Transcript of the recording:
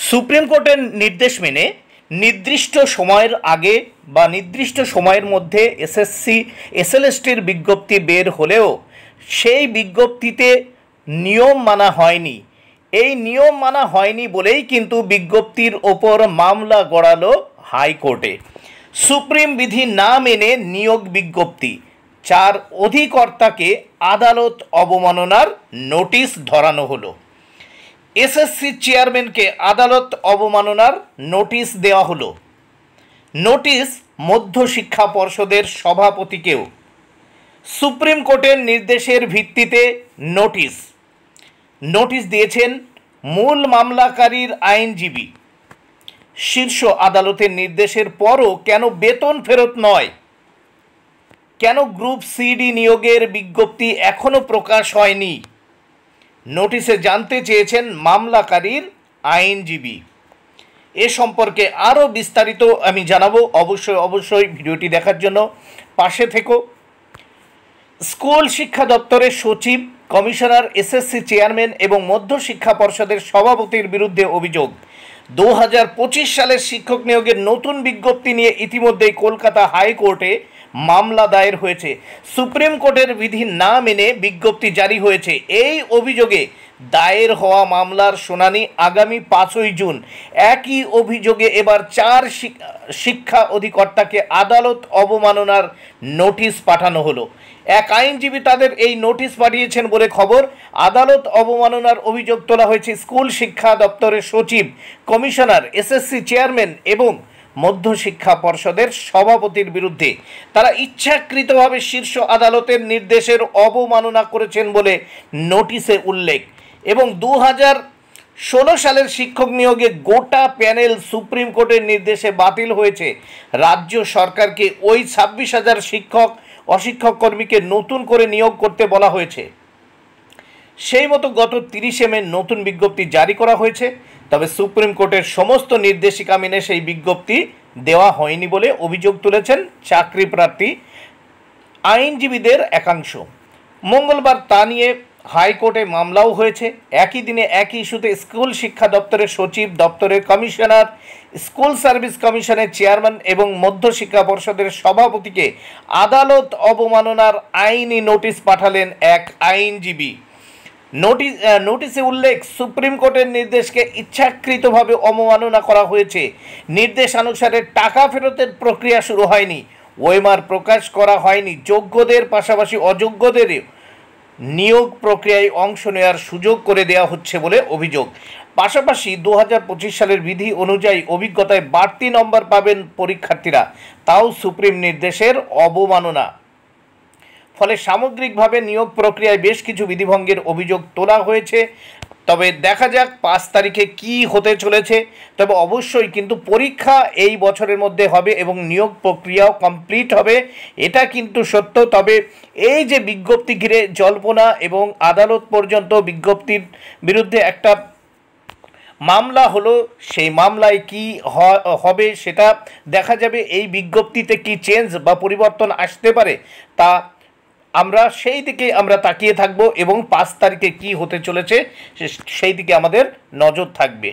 Supreme কোর্টের নির্দেশ মেনে নির্দিষ্ট সময়ের আগে বা নির্দিষ্ট সময়ের মধ্যে এসএলএসটির বিজ্ঞপ্তি বের হলেও সেই বিজ্ঞপ্তিতে নিয়ম মানা হয়নি। এই নিয়ম মানা হয়নি বলেই কিন্তু বিজ্ঞপ্তির ওপর মামলা গড়ালো হাইকোর্টে। সুপ্রিম বিধি না মেনে নিয়োগ বিজ্ঞপ্তি, 4 অধিকর্তাকে আদালত অবমাননার নোটিশ ধরানো হলো। এসএসসি চেয়ারম্যানকে আদালত অবমাননার নোটিশ দেওয়া হলো। নোটিশ মধ্যশিক্ষা পর্ষদের সভাপতিকেও। সুপ্রিম কোর্টের নির্দেশের ভিত্তিতে নোটিশ দিয়েছেন মূল মামলাকারীর আইনজীবী। শীর্ষ আদালতের নির্দেশের পরও কেন বেতন ফেরত নয়, কেন গ্রুপ সিডি নিয়োগের বিজ্ঞপ্তি এখনও প্রকাশ হয়নি, নোটিশে জানতে চেয়েছেন মামলাকারীর আইনজীবী। এ সম্পর্কে আরও বিস্তারিত আমি জানাবো। অবশ্যই ভিডিওটি দেখার জন্য পাশে থেকো। স্কুল শিক্ষা দপ্তরের সচিব, কমিশনার, এসএসসি চেয়ারম্যান এবং মধ্যশিক্ষা পর্ষদের সভাপতির বিরুদ্ধে অভিযোগ। 2025 সালের শিক্ষক নিয়োগের নতুন বিজ্ঞপ্তি নিয়ে ইতিমধ্যেই কলকাতা হাইকোর্টে মামলা দায়ের হয়েছে। সুপ্রিম কোর্টের বিধি না মেনে বিজ্ঞপ্তি জারি হয়েছে। এই অভিযোগে দায়ের হওয়া মামলার শুনানি আগামী 5ই জুন। একই অভিযোগে এবার 4 শিক্ষা অধিকর্তাকে আদালত অবমাননার নোটিশ পাঠানো হলো। এক আইনজীবী তাদের এই নোটিশ পাঠিয়েছেন বলে খবর। আদালত অবমাননার অভিযোগ তোলা হয়েছে স্কুল শিক্ষা দপ্তরের সচিব, কমিশনার, এসএসসি চেয়ারম্যান এবং মধ্যশিক্ষা পর্ষদের সভাপতির বিরুদ্ধে। তারা ইচ্ছাকৃতভাবে শীর্ষ আদালতের নির্দেশের অবমাননা করেছেন বলে নোটিশে উল্লেখ। এবং 2016 সালের শিক্ষক নিয়োগে গোটা প্যানেল সুপ্রিম কোর্টের নির্দেশে বাতিল হয়েছে। রাজ্য সরকারকে ওই 26,000 শিক্ষক অশিক্ষক কর্মীকে নতুন করে নিয়োগ করতে বলা হয়েছে। সেই মতো গত 30 মে নতুন বিজ্ঞপ্তি জারি করা হয়েছে। তবে সুপ্রিম কোর্টের সমস্ত নির্দেশিকা মেনে সেই বিজ্ঞপ্তি দেওয়া হয়নি বলে অভিযোগ তুলেছেন চাকরিপ্রার্থী আইনজীবীদের একাংশ। মঙ্গলবার তা নিয়ে হাইকোর্টে মামলাও হয়েছে। একই দিনে একই ইস্যুতে স্কুল শিক্ষা দপ্তরের সচিব, দপ্তরের কমিশনার, স্কুল সার্ভিস কমিশনের চেয়ারম্যান এবং মধ্যশিক্ষা পর্ষদের সভাপতিকে আদালত অবমাননার আইনি নোটিশ পাঠালেন এক আইনজীবী। নোটিশে উল্লেখ, সুপ্রিম কোর্টের নির্দেশকে ইচ্ছাকৃতভাবে অবমাননা করা হয়েছে। নির্দেশানুসারে টাকা ফেরতের প্রক্রিয়া শুরু হয়নি, ওয়েমার প্রকাশ করা হয়নি, যোগ্যদের পাশাপাশি অযোগ্যদেরও নিয়োগ প্রক্রিয়ায় অংশ নেওয়ার সুযোগ করে দেওয়া হচ্ছে বলে অভিযোগ। পাশাপাশি 2025 সালের বিধি অনুযায়ী অভিজ্ঞতায় বাড়তি নম্বর পাবেন পরীক্ষার্থীরা, তাও সুপ্রিম নির্দেশের অবমাননা। ফলে সামগ্রিকভাবে নিয়োগ প্রক্রিয়ায় বেশ কিছু বিধিভঙ্গের অভিযোগ তোলা হয়েছে। তবে দেখা যাক 5 তারিখে কি হতে চলেছে। তবে অবশ্যই কিন্তু পরীক্ষা এই বছরের মধ্যে হবে এবং নিয়োগ প্রক্রিয়াও কমপ্লিট হবে, এটা কিন্তু সত্য। তবে এই যে বিজ্ঞপ্তি ঘিরে জল্পনা এবং আদালত পর্যন্ত বিজ্ঞপ্তির বিরুদ্ধে একটা মামলা হলো, সেই মামলায় কি হবে সেটা দেখা যাবে। এই বিজ্ঞপ্তিতে কি চেঞ্জ বা পরিবর্তন আসতে পারে তা আমরা সেই দিকে আমরা তাকিয়ে থাকব এবং 5 তারিখে কি হতে চলেছে সেই দিকে আমাদের নজর থাকবে।